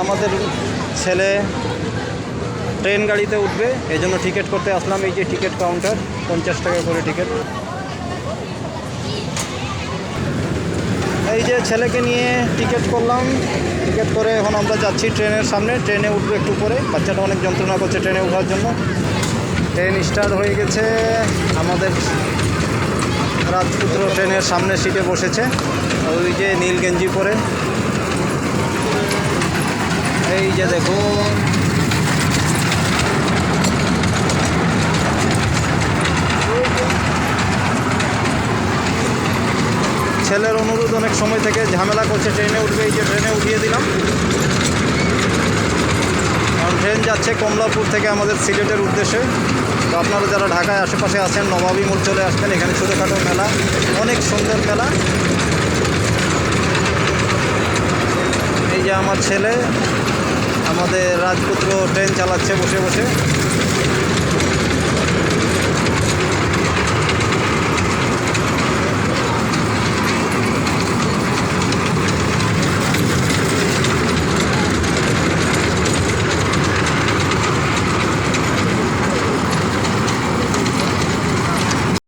আমাদের ছেলে ট্রেন গাড়িতে উঠবে, এই জন্য টিকিট করতে আসলাম। এই যে টিকিট কাউন্টার, 50 টাকা করে টিকিট। এই যে ছেলেকে নিয়ে টিকিট করলাম, টিকিট করে এখন আমরা যাচ্ছি ট্রেনের সামনে। ট্রেনে উঠবো একটু পরে। বাচ্চাটা অনেক যন্ত্রণা করছে ট্রেনে ওঠার জন্য। ট্রেন স্টার্ট হয়ে গেছে। আমাদের রাজপুত্র ট্রেনের সামনের সিটে বসেছে, ওই যে নীল গেঞ্জি পরে। এই যে দেখুন, ছেলের অনুরোধ অনেক সময় থেকে ঝামেলা করছে, ট্রেনে উঠবে। এই যে ট্রেনে উঠিয়ে দিলাম। কারণ ট্রেন যাচ্ছে কমলাপুর থেকে আমাদের সিলেটের উদ্দেশ্যে। তো আপনারা যারা ঢাকায় আশেপাশে আছেন, নবাবী মোড় চলে আসবেন। এখানে ছোটোখাটো মেলা, অনেক সুন্দর মেলা। এই যে আমার ছেলে, আমাদের রাজপুত্র ট্রেন চালাচ্ছে বসে বসে।